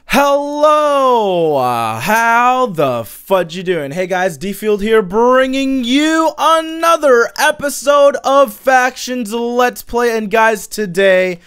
Hello, how the fudge you doing? Hey guys, DField here, bringing you another episode of Factions Let's Play. And guys, today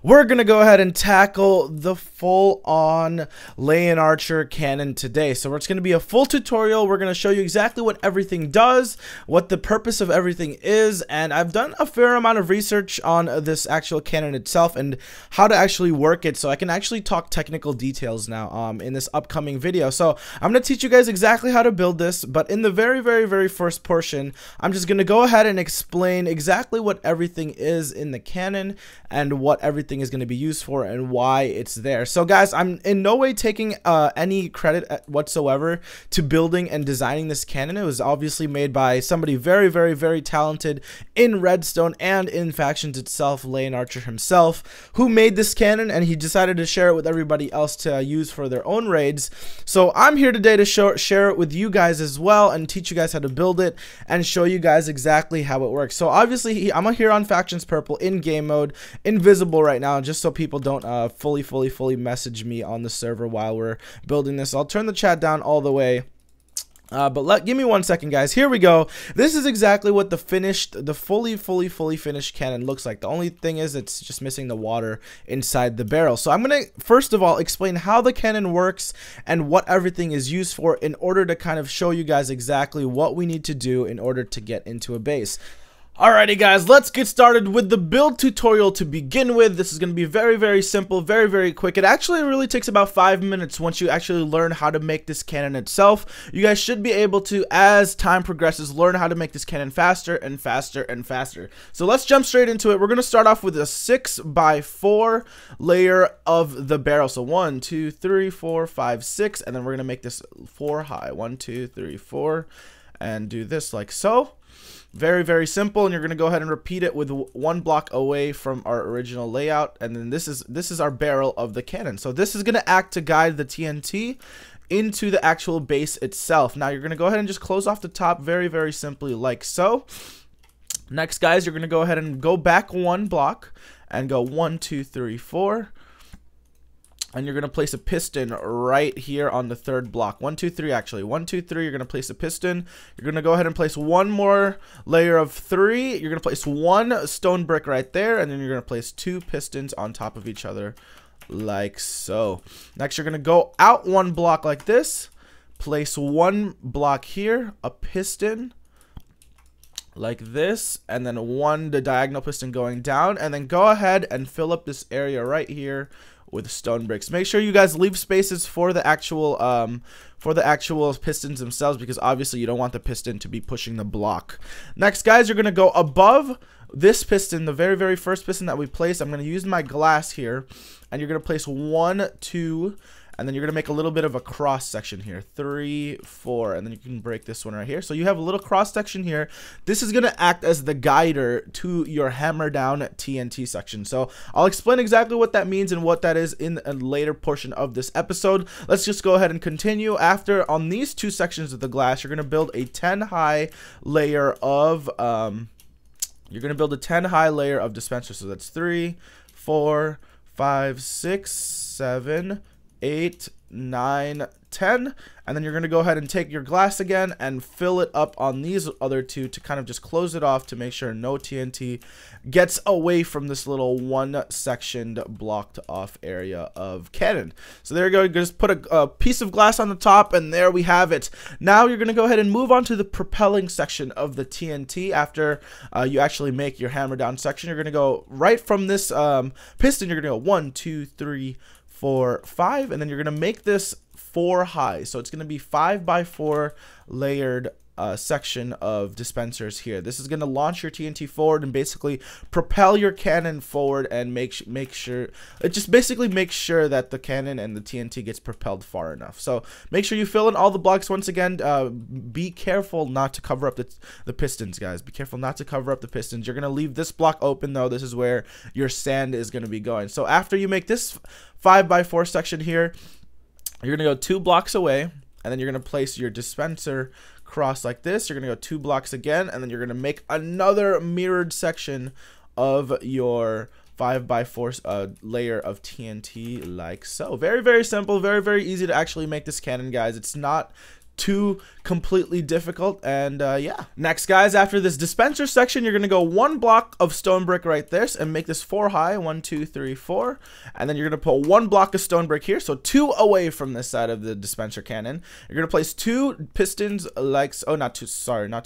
we're gonna go ahead and tackle the full-on Leindarcher cannon today. So it's gonna be a full tutorial. We're gonna show you exactly what everything does, what the purpose of everything is, and I've done a fair amount of research on this actual cannon itself and how to actually work it, so I can actually talk technical details now in this upcoming video. So I'm gonna teach you guys exactly how to build this, but in the very first portion, I'm just gonna go ahead and explain exactly what everything is in the cannon and what everything is going to be used for and why it's there. So guys, I'm in no way taking any credit whatsoever to building and designing this cannon. It was obviously made by somebody very talented in Redstone and in Factions itself, Leindarcher himself, who made this cannon, and he decided to share it with everybody else to use for their own raids. So I'm here today to share it with you guys as well and teach you guys how to build it and show you guys exactly how it works. So obviously I'm here on Factions Purple in game mode, invisible right now, just so people don't fully message me on the server while we're building this. I'll turn the chat down all the way. But give me 1 second, guys. Here we go. This is exactly what the fully finished cannon looks like. The only thing is it's just missing the water inside the barrel. So I'm gonna first of all explain how the cannon works and what everything is used for in order to kind of show you guys exactly what we need to do in order to get into a base. Alrighty guys, let's get started with the build tutorial to begin with. This is going to be very simple, very quick. It actually really takes about 5 minutes once you actually learn how to make this cannon itself. You guys should be able to, as time progresses, learn how to make this cannon faster and faster. So let's jump straight into it. We're going to start off with a 6x4 layer of the barrel. So 1, 2, 3, 4, 5, 6, and then we're going to make this 4 high. 1, 2, 3, 4, and do this like so. Very simple, and you're going to go ahead and repeat it with 1 block away from our original layout. And then this is our barrel of the cannon. So this is going to act to guide the TNT into the actual base itself. Now you're going to go ahead and just close off the top very simply like so. Next, guys, you're going to go ahead and go back 1 block and go 1, 2, 3, 4. And you're going to place a piston right here on the 3rd block. 1, 2, 3, actually. 1, 2, 3, you're going to place a piston. You're going to go ahead and place 1 more layer of 3. You're going to place 1 stone brick right there. And then you're going to place 2 pistons on top of each other like so. Next, you're going to go out 1 block like this. Place 1 block here, a piston like this, and then the diagonal piston going down. And then go ahead and fill up this area right here with stone bricks. Make sure you guys leave spaces for the actual pistons themselves, because obviously you don't want the piston to be pushing the block. Next, guys, you're gonna go above this piston, the very first piston that we placed. I'm gonna use my glass here, and you're gonna place 1, 2, and then you're gonna make a little bit of a cross section here, 3, 4, and then you can break this one right here. So you have a little cross section here. This is gonna act as the guider to your hammer down TNT section. So I'll explain exactly what that means and what that is in a later portion of this episode. Let's just go ahead and continue. After, on these 2 sections of the glass, you're gonna build a 10 high layer of dispensers. So that's 3, 4, 5, 6, 7, 8, 9, 10, and then you're going to go ahead and take your glass again and fill it up on these other 2 to kind of just close it off to make sure no TNT gets away from this little 1-sectioned blocked off area of cannon. So there you go. You just put a piece of glass on the top, and there we have it. Now you're going to go ahead and move on to the propelling section of the TNT. After you actually make your hammer down section, you're going to go right from this piston. You're going to go 1, 2, 3, 4, 5, and then you're going to make this 4 high. So it's going to be 5x4 layered section of dispensers here. This is going to launch your TNT forward and basically propel your cannon forward and make sure that the cannon and the TNT gets propelled far enough. So make sure you fill in all the blocks. Once again, be careful not to cover up the pistons, guys. Be careful not to cover up the pistons. You're going to leave this block open though. This is where your sand is going to be going. So after you make this 5x4 section here, you're going to go 2 blocks away, and then you're going to place your dispenser across like this. You're going to go 2 blocks again, and then you're going to make another mirrored section of your 5x4 layer of TNT like so. Very, very simple, very, very easy to actually make this cannon, guys. It's not too completely difficult. And yeah, next, guys, after this dispenser section, you're gonna go 1 block of stone brick right there and make this 4 high. 1 2 3 4, and then you're gonna put 1 block of stone brick here, so 2 away from this side of the dispenser cannon. You're gonna place 2 pistons like so. Oh, not 2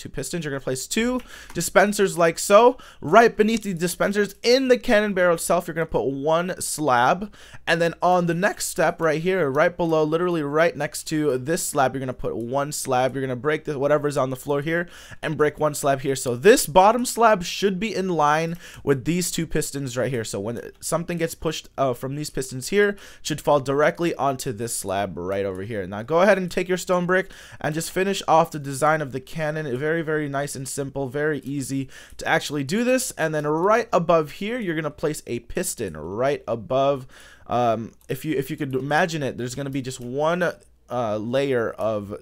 pistons. You're gonna place 2 dispensers like so. Right beneath the dispensers in the cannon barrel itself, you're gonna put 1 slab, and then on the next step right here, right below, literally right next to this slab, you're gonna put 1 slab. You're gonna break this, whatever's on the floor here, and break 1 slab here. So this bottom slab should be in line with these 2 pistons right here. So when something gets pushed from these pistons here, it should fall directly onto this slab right over here. Now go ahead and take your stone brick and just finish off the design of the cannon. Very, very nice and simple, very easy to actually do this. And then right above here, you're gonna place a piston right above. If you could imagine it, there's gonna be just one layer of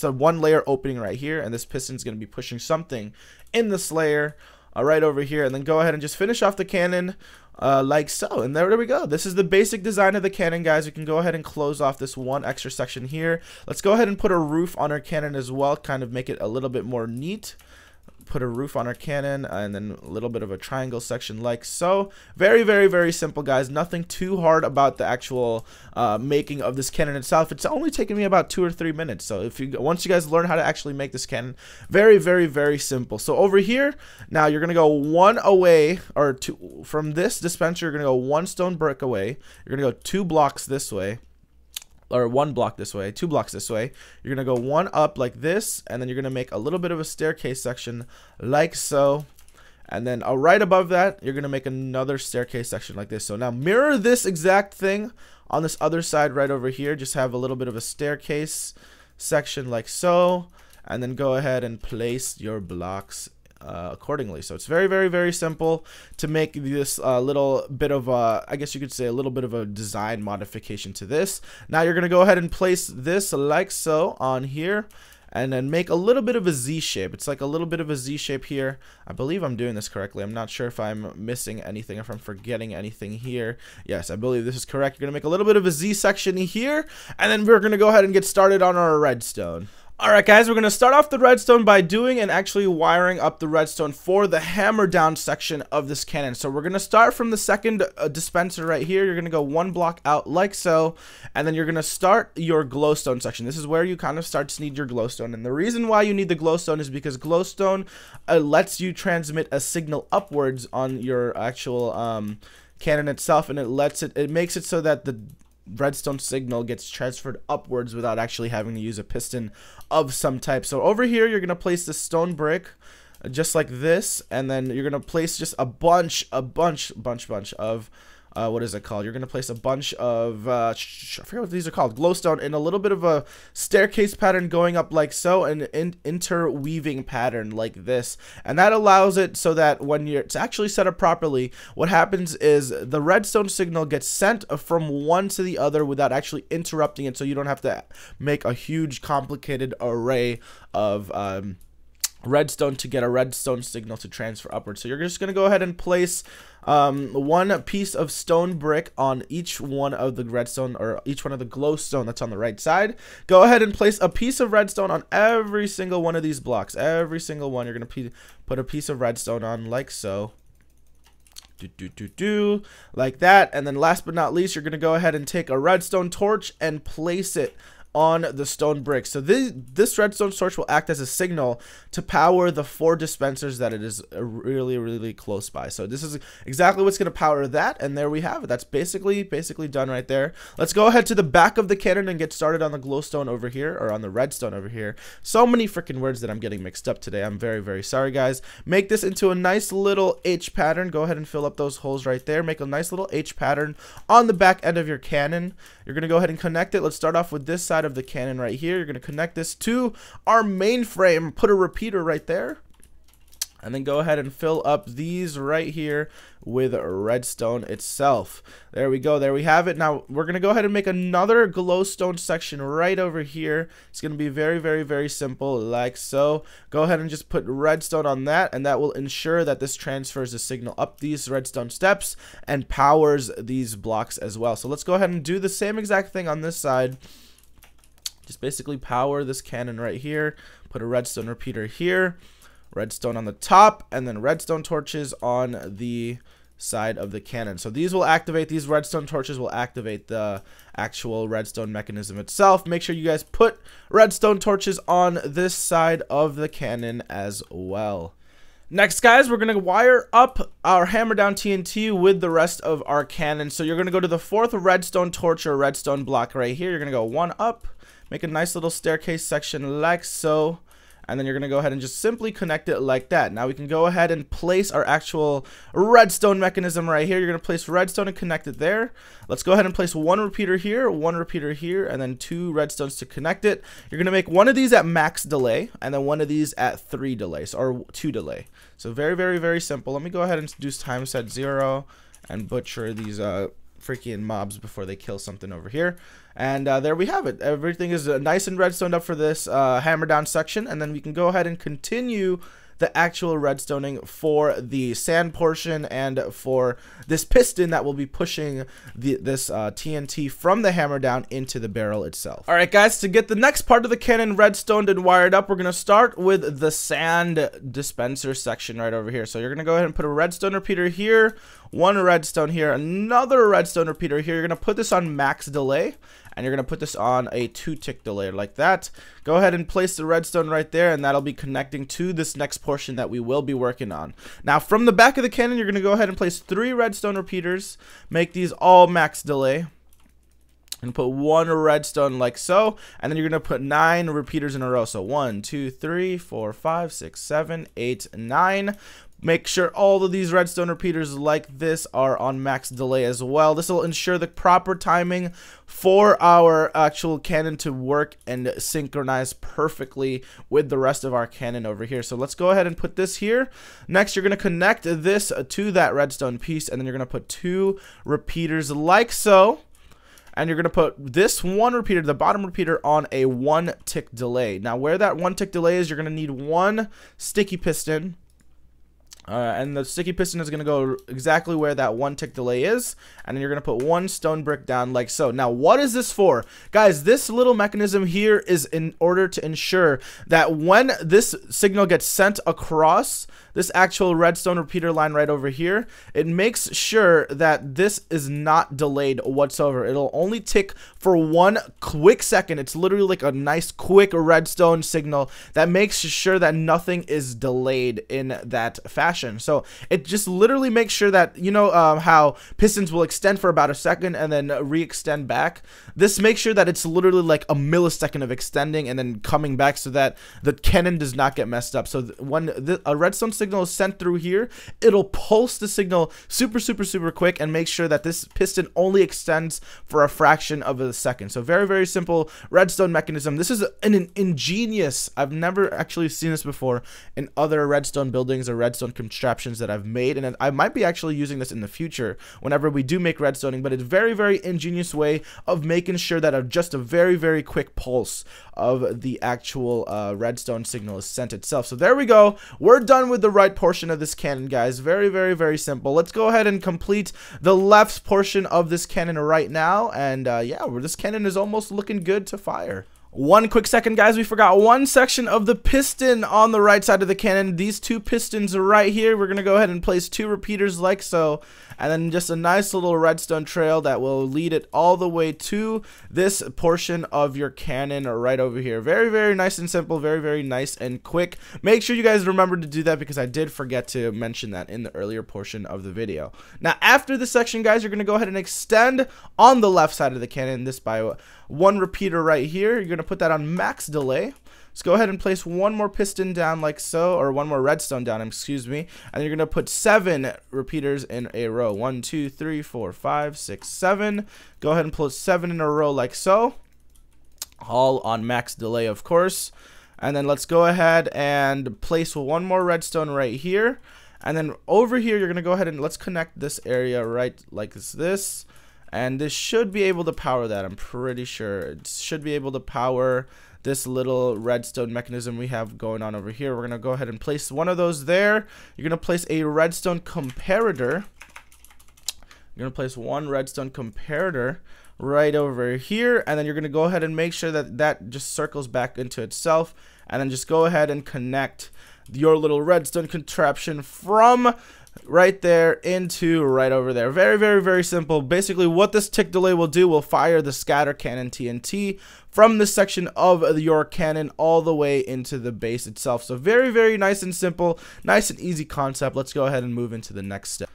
one layer opening right here, and this piston is going to be pushing something in this layer right over here. And then go ahead and just finish off the cannon like so, and there we go. This is the basic design of the cannon, guys. We can go ahead and close off this one extra section here. Let's go ahead and put a roof on our cannon as well, kind of make it a little bit more neat. Put a roof on our cannon, and then a little bit of a triangle section like so. Very, very, very simple, guys. Nothing too hard about the actual making of this cannon itself. It's only taken me about 2 or 3 minutes. So once you guys learn how to actually make this cannon, very, very, very simple. So over here, now you're gonna go 1 away, or 2 from this dispenser. You're gonna go 1 stone brick away. You're gonna go 2 blocks this way, or 1 block this way, 2 blocks this way. You're gonna go 1 up like this, and then you're gonna make a little bit of a staircase section like so. And then right above that, you're gonna make another staircase section like this. So now mirror this exact thing on this other side right over here. Just have a little bit of a staircase section like so, and then go ahead and place your blocks accordingly. So it's very, very, very simple to make this little bit of I guess you could say a little bit of a design modification to this. Now you're gonna go ahead and place this like so on here, and then make a little bit of a Z shape. It's like a little bit of a Z shape here. I believe I'm doing this correctly. I'm not sure if I'm missing anything, if I'm forgetting anything here. Yes, I believe this is correct. You're gonna make a little bit of a Z section here, and then we're gonna go ahead and get started on our redstone. Alright, guys, we're going to start off the redstone by doing and actually wiring up the redstone for the hammer down section of this cannon. So we're going to start from the second dispenser right here. You're going to go 1 block out like so, and then you're going to start your glowstone section. This is where you kind of start to need your glowstone, and the reason why you need the glowstone is because glowstone lets you transmit a signal upwards on your actual cannon itself, and it makes it so that the redstone signal gets transferred upwards without actually having to use a piston of some type. So over here, you're gonna place the stone brick just like this, and then you're gonna place just a bunch of what is it called? You're gonna place a bunch of I forget what these are called, glowstone, in a little bit of a staircase pattern going up like so, and an interweaving pattern like this, and that allows it so that when it's actually set up properly, what happens is the redstone signal gets sent from one to the other without actually interrupting it, so you don't have to make a huge complicated array of redstone to get a redstone signal to transfer upwards. So you're just going to go ahead and place 1 piece of stone brick on each one of the redstone, or each one of the glowstone that's on the right side. Go ahead and place a piece of redstone on every single one of these blocks. Every single one, you're going to put a piece of redstone on like so. Like that. And then last but not least, you're going to go ahead and take a redstone torch and place it on the stone brick. So this redstone torch will act as a signal to power the 4 dispensers that it is really close by. So this is exactly what's going to power that, and there we have it. That's basically done right there. Let's go ahead to the back of the cannon and get started on the glowstone over here, or on the redstone over here. So many freaking words that I'm getting mixed up today. I'm very sorry, guys. Make this into a nice little H pattern. Go ahead and fill up those holes right there. Make a nice little H pattern on the back end of your cannon. You're going to go ahead and connect it. Let's start off with this side of the cannon right here. You're going to connect this to our main frame. Put a repeater right there. And then go ahead and fill up these right here with redstone itself. There we go. There we have it. Now we're going to go ahead and make another glowstone section right over here. It's going to be very, very, very simple, like so. Go ahead and just put redstone on that, and that will ensure that this transfers the signal up these redstone steps and powers these blocks as well. So let's go ahead and do the same exact thing on this side. Just basically power this cannon right here. Put a redstone repeater here. Redstone on the top, and then redstone torches on the side of the cannon. So these will activate, these redstone torches will activate the actual redstone mechanism itself. Make sure you guys put redstone torches on this side of the cannon as well. Next, guys, we're going to wire up our hammer down TNT with the rest of our cannon. So you're going to go to the 4th redstone torch or redstone block right here. You're going to go 1 up, make a nice little staircase section like so. And then you're going to go ahead and just simply connect it like that. Now we can go ahead and place our actual redstone mechanism right here. You're going to place redstone and connect it there. Let's go ahead and place 1 repeater here, 1 repeater here, and then 2 redstones to connect it. You're going to make 1 of these at max delay, and then 1 of these at 3 delays, or 2 delay. So very, very, very simple. Let me go ahead and do time set 0 and butcher these freaking mobs before they kill something over here. And there we have it. Everything is nice and redstone up for this hammer down section, and then we can go ahead and continue the actual redstoning for the sand portion and for this piston that will be pushing this TNT from the hammer down into the barrel itself. Alright guys, to get the next part of the cannon redstoned and wired up, we're going to start with the sand dispenser section right over here. So you're going to go ahead and put a redstone repeater here, 1 redstone here, another redstone repeater here. You're going to put this on max delay, and you're going to put this on a 2-tick delay like that. Go ahead and place the redstone right there, and that'll be connecting to this next portion that we will be working on. Now from the back of the cannon, you're going to go ahead and place 3 redstone repeaters, make these all max delay, and put 1 redstone like so, and then you're going to put 9 repeaters in a row. So 1, 2, 3, 4, 5, 6, 7, 8, 9. Make sure all of these redstone repeaters like this are on max delay as well. This will ensure the proper timing for our actual cannon to work and synchronize perfectly with the rest of our cannon over here. So let's go ahead and put this here. Next, you're going to connect this to that redstone piece, and then you're going to put 2 repeaters like so. And you're going to put this 1 repeater, the bottom repeater, on a 1-tick delay. Now, where that 1-tick delay is, you're going to need 1 sticky piston. And the sticky piston is going to go exactly where that 1-tick delay is. And then you're going to put 1 stone brick down like so. Now, what is this for? Guys, this little mechanism here is in order to ensure that when this signal gets sent across this actual redstone repeater line right over here, it makes sure that this is not delayed whatsoever. It'll only tick for 1 quick second. It's literally like a nice quick redstone signal that makes sure that nothing is delayed in that fashion. So it just literally makes sure that, you know, how pistons will extend for about a second and then re-extend back. This makes sure that it's literally like a millisecond of extending and then coming back so that the cannon does not get messed up. So when a redstone signal is sent through here, it'll pulse the signal super quick and make sure that this piston only extends for a fraction of a second. So very, very simple redstone mechanism. This is an ingenious, I've never actually seen this before in other redstone buildings or redstone contraptions that I've made, and I might be actually using this in the future whenever we do make redstoning. But it's very, very ingenious way of making sure that just a very, very quick pulse of the actual redstone signal is sent itself. So there we go. We're done with the right portion of this cannon, guys. Very, very, very simple. Let's go ahead and complete the left portion of this cannon right now. And yeah, this cannon is almost looking good to fire. 1 quick second, guys, we forgot 1 section of the piston on the right side of the cannon. These 2 pistons are right here. We're going to go ahead and place 2 repeaters like so, and then just a nice little redstone trail that will lead it all the way to this portion of your cannon right over here. Very, very nice and simple, very, very nice and quick. Make sure you guys remember to do that because I did forget to mention that in the earlier portion of the video. Now, after this section, guys, you're going to go ahead and extend on the left side of the cannon, this by 1 repeater right here. You're going to put that on max delay. Let's go ahead and place 1 more piston down like so, or 1 more redstone down, excuse me. And you're going to put 7 repeaters in a row. 1, 2, 3, 4, 5, 6, 7. Go ahead and put 7 in a row like so. All on max delay, of course. And then let's go ahead and place one more redstone right here. And then over here, you're going to go ahead and let's connect this area right like this. And this should be able to power that. I'm pretty sure it should be able to power this little redstone mechanism we have going on over here. We're going to go ahead and place one of those there. You're going to place a redstone comparator. You're going to place one redstone comparator right over here, and then you're going to go ahead and make sure that that just circles back into itself, and then just go ahead and connect your little redstone contraption from right there into right over there. Very simple. Basically what this tick delay will do will fire the scatter cannon TNT from this section of your cannon all the way into the base itself. So very nice and simple, nice and easy concept. Let's go ahead and move into the next step.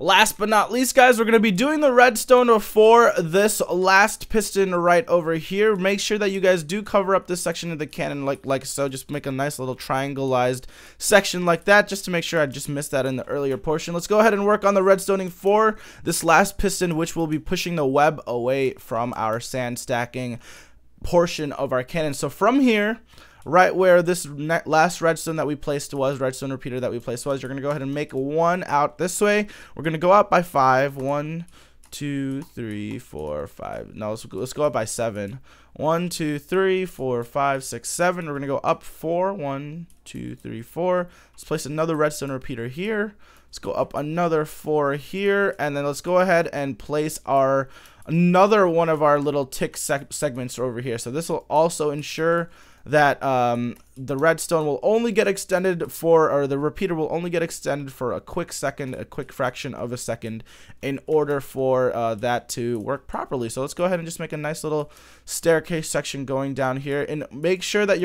Last but not least, guys, we're going to be doing the redstone for this last piston right over here. Make sure that you guys do cover up this section of the cannon like so. Just make a nice little triangleized section like that, just to make sure I just missed that in the earlier portion. Let's go ahead and work on the redstoning for this last piston, which will be pushing the web away from our sand stacking portion of our cannon. So from here, right where this last redstone that we placed was, redstone repeater that we placed was, you're going to go ahead and make one out this way. We're going to go out by 5. 1, 2, 3, 4, 5. No, let's go up by 7. 1, 2, 3, 4, 5, 6, 7. We're going to go up 4. 1, 2, 3, 4. Let's place another redstone repeater here. Let's go up another 4 here, and then let's go ahead and place another one of our little tick segments over here. So this will also ensure that the redstone will only get extended for, or the repeater will only get extended for a quick second, a quick fraction of a second, in order for that to work properly. So let's go ahead and just make a nice little staircase section going down here, and make sure that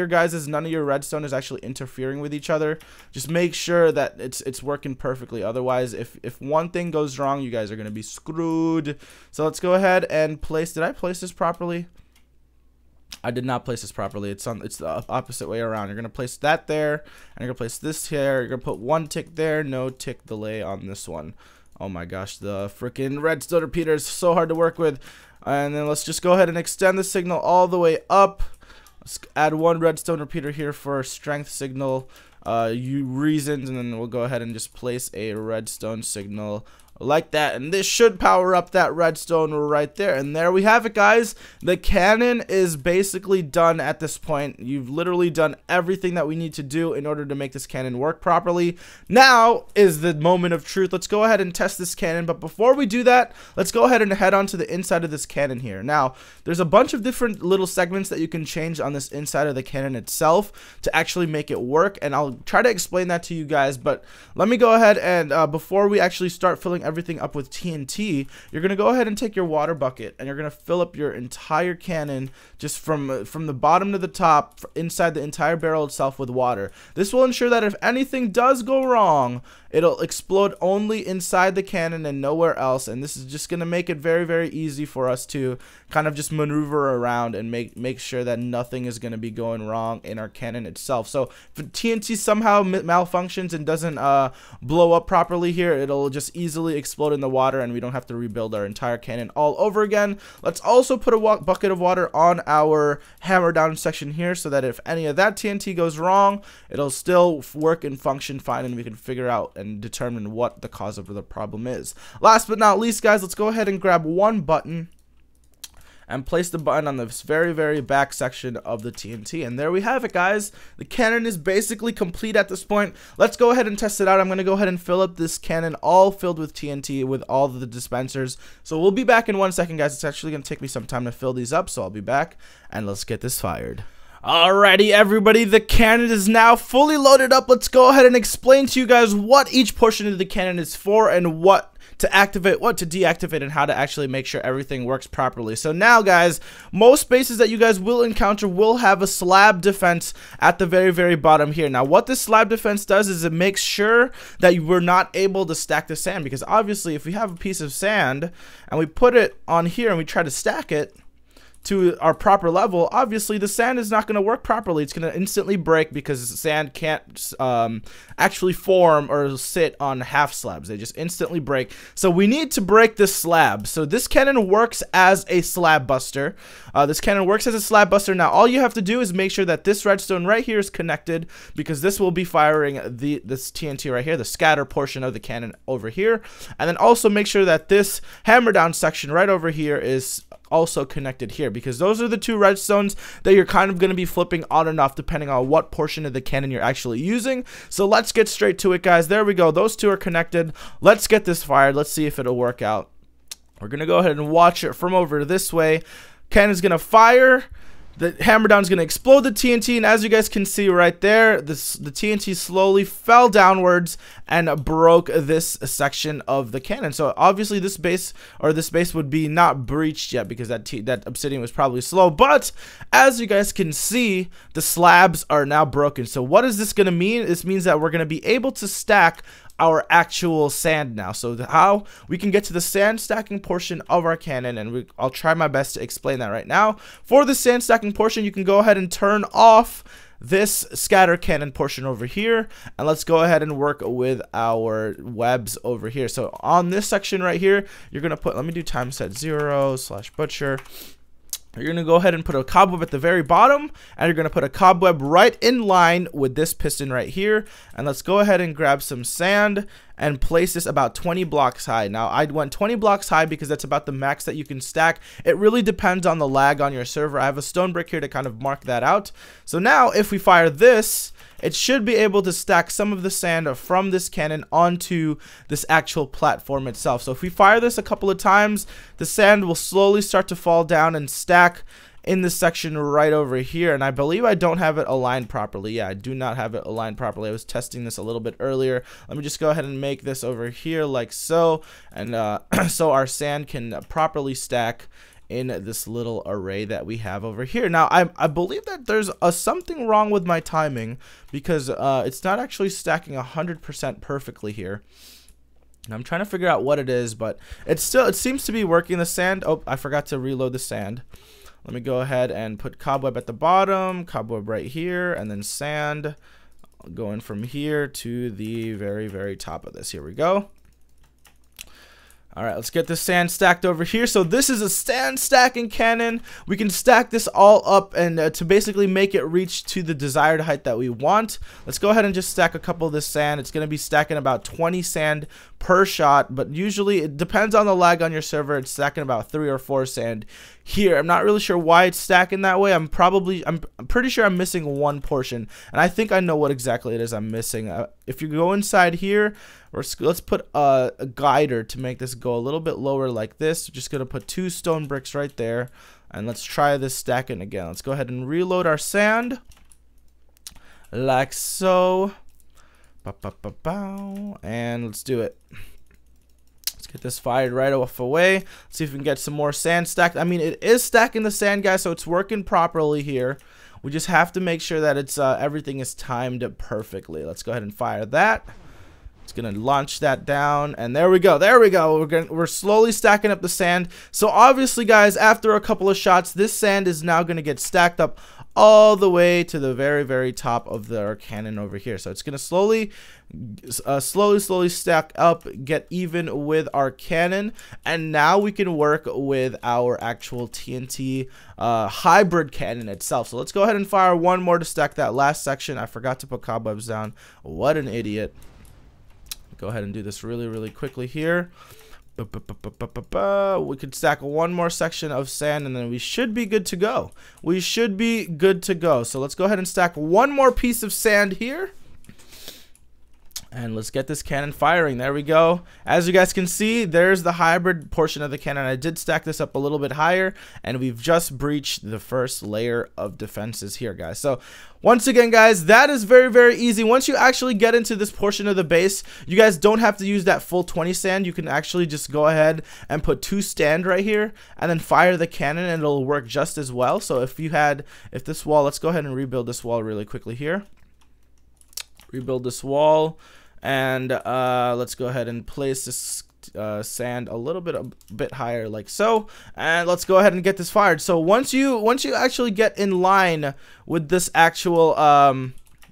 none of your redstone is actually interfering with each other. Just make sure that it's working perfectly. Otherwise, if one thing goes wrong, you guys are going to be screwed. So let's go ahead and place, did I place this properly? I did not place this properly. It's the opposite way around. You're going to place that there, and you're going to place this here. You're going to put one tick there, no tick delay on this one. Oh my gosh, the freaking redstone repeater is so hard to work with. And then let's just go ahead and extend the signal all the way up. Let's add one redstone repeater here for strength signal reasons, and then we'll go ahead and just place a redstone signal like that, and this should power up that redstone right there. And there we have it, guys. The cannon is basically done at this point. You've literally done everything that we need to do in order to make this cannon work properly. Now is the moment of truth. Let's go ahead and test this cannon, but before we do that, let's go ahead and head on to the inside of this cannon here. Now, there's a bunch of different little segments that you can change on this inside of the cannon itself to actually make it work, and I'll try to explain that to you guys. But let me go ahead and before we actually start filling everything up with TNT, you're going to go ahead and take your water bucket, and you're going to fill up your entire cannon, just from the bottom to the top, inside the entire barrel itself, with water. This will ensure that if anything does go wrong, it'll explode only inside the cannon and nowhere else, and this is just going to make it very easy for us to kind of just maneuver around and make sure that nothing is going to be going wrong in our cannon itself. So if TNT somehow malfunctions and doesn't blow up properly here, it'll just easily explode in the water, and we don't have to rebuild our entire cannon all over again. Let's also put a bucket of water on our hammer down section here, so that if any of that TNT goes wrong, it'll still work and function fine, and we can figure out and determine what the cause of the problem is. Last but not least, guys, let's go ahead and grab one button and place the button on this very back section of the TNT, and there we have it, guys. The cannon is basically complete at this point. Let's go ahead and test it out. I'm going to go ahead and fill up this cannon all filled with TNT with all the dispensers. So we'll be back in 1 second, guys. It's actually going to take me some time to fill these up, so I'll be back, and let's get this fired. Alrighty, everybody, the cannon is now fully loaded up. Let's go ahead and explain to you guys what each portion of the cannon is for, and what to activate, what to deactivate, and how to actually make sure everything works properly. So now, guys, most bases that you guys will encounter will have a slab defense at the very bottom here. Now, what this slab defense does is it makes sure that we're not able to stack the sand, because obviously if we have a piece of sand and we put it on here and we try to stack it, to our proper level, obviously the sand is not going to work properly. It's going to instantly break because sand can't actually form or sit on half slabs. They just instantly break. So we need to break this slab. So this cannon works as a slab buster. Now all you have to do is make sure that this redstone right here is connected, because this will be firing this TNT right here, the scatter portion of the cannon over here. And then also make sure that this hammer down section right over here is also connected here, because those are the two redstones that you're kind of going to be flipping on and off depending on what portion of the cannon you're actually using. So let's get straight to it, guys. There we go. Those two are connected. Let's get this fired. Let's see if it'll work out. We're going to go ahead and watch it from over this way. Cannon's going to fire. The hammer down is going to explode the TNT, and as you guys can see right there, the TNT slowly fell downwards and broke this section of the cannon. So obviously this base would be not breached yet, because that obsidian was probably slow. But as you guys can see, the slabs are now broken. So what is this going to mean? This means that we're going to be able to stack our actual sand now. So how we can get to the sand stacking portion of our cannon, and I'll try my best to explain that right now. For the sand stacking portion, you can go ahead and turn off this scatter cannon portion over here, and let's go ahead and work with our webs over here. So on this section right here, you're gonna put, let me do time set 0/butcher. You're going to go ahead and put a cobweb at the very bottom, and you're going to put a cobweb right in line with this piston right here. And let's go ahead and grab some sand and place this about 20 blocks high. Now, I went 20 blocks high because that's about the max that you can stack. It really depends on the lag on your server. I have a stone brick here to kind of mark that out. So now if we fire this, it should be able to stack some of the sand from this cannon onto this actual platform itself. So if we fire this a couple of times, the sand will slowly start to fall down and stack in this section right over here. And I believe I don't have it aligned properly. Yeah, I do not have it aligned properly. I was testing this a little bit earlier. Let me just go ahead and make this over here like so, and so our sand can properly stack in this little array that we have over here. Now I believe that there's something wrong with my timing, because it's not actually stacking 100% perfectly here. And I'm trying to figure out what it is, but it seems to be working. The sand, oh, I forgot to reload the sand. Let me go ahead and put cobweb at the bottom, cobweb right here, and then sand going from here to the very, very top of this. Here we go. All right, let's get this sand stacked over here. So this is a sand stacking cannon. We can stack this all up and to basically make it reach to the desired height that we want. Let's go ahead and just stack a couple of this sand. It's going to be stacking about 20 sand per shot, but usually it depends on the lag on your server. It's stacking about 3 or 4 sand here. I'm not really sure why it's stacking that way. I'm pretty sure I'm missing one portion, and I think I know what exactly it is I'm missing. If you go inside here, let's put a guider to make this go a little bit lower like this. We're just gonna put 2 stone bricks right there, and let's try this stacking again. Let's go ahead and reload our sand like so. And let's do it. Let's get this fired right off away. Let's see if we can get some more sand stacked. I mean, it is stacking the sand, guys, so it's working properly here. We just have to make sure that it's everything is timed perfectly. Let's go ahead and fire that. It's gonna launch that down, and there we go. There we go. We're slowly stacking up the sand. So obviously, guys, after a couple of shots, this sand is now gonna get stacked up all the way to the very, very top of our cannon over here. So it's gonna slowly stack up, get even with our cannon, and now we can work with our actual TNT hybrid cannon itself. So let's go ahead and fire one more to stack that last section. I forgot to put cobwebs down. What an idiot. Go ahead and do this really, really quickly here. We could stack one more section of sand, and then we should be good to go. We should be good to go. So let's go ahead and stack one more piece of sand here. And let's get this cannon firing. There we go. As you guys can see, there's the hybrid portion of the cannon. I did stack this up a little bit higher, and we've just breached the first layer of defenses here, guys. So once again, guys, that is very, very easy. Once you actually get into this portion of the base, you guys don't have to use that full 20 sand. You can actually just go ahead and put 2 stand right here and then fire the cannon, and it'll work just as well. So if this wall, let's go ahead and rebuild this wall really quickly here. Rebuild this wall. And let's go ahead and place this sand a little bit higher, like so. And let's go ahead and get this fired. So once you actually get in line with this actual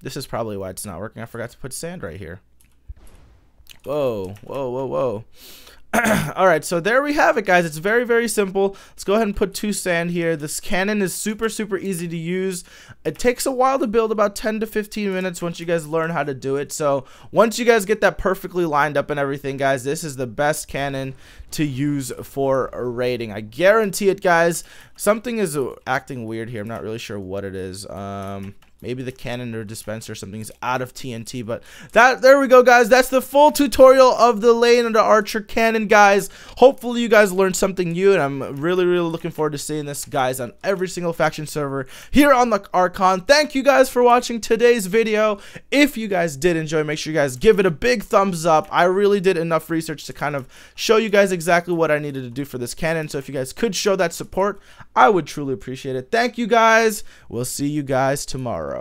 this is probably why it's not working. I forgot to put sand right here. Whoa, whoa, whoa, whoa. All right, so there we have it, guys. It's very, very simple. Let's go ahead and put 2 sand here. This cannon is super, super easy to use. It takes a while to build, about 10 to 15 minutes once you guys learn how to do it. So once you guys get that perfectly lined up and everything, guys, this is the best cannon to use for raiding. I guarantee it, guys. Something is acting weird here. I'm not really sure what it is. Maybe the cannon or dispenser or something is out of TNT, but there we go, guys. That's the full tutorial of the Leindarcher cannon, guys. Hopefully you guys learned something new, and I'm really, really looking forward to seeing this, guys, on every single faction server here on the Archon. Thank you guys for watching today's video. If you guys did enjoy, make sure you guys give it a big thumbs up. I really did enough research to kind of show you guys exactly what I needed to do for this cannon, so if you guys could show that support, I would truly appreciate it. Thank you, guys. We'll see you guys tomorrow.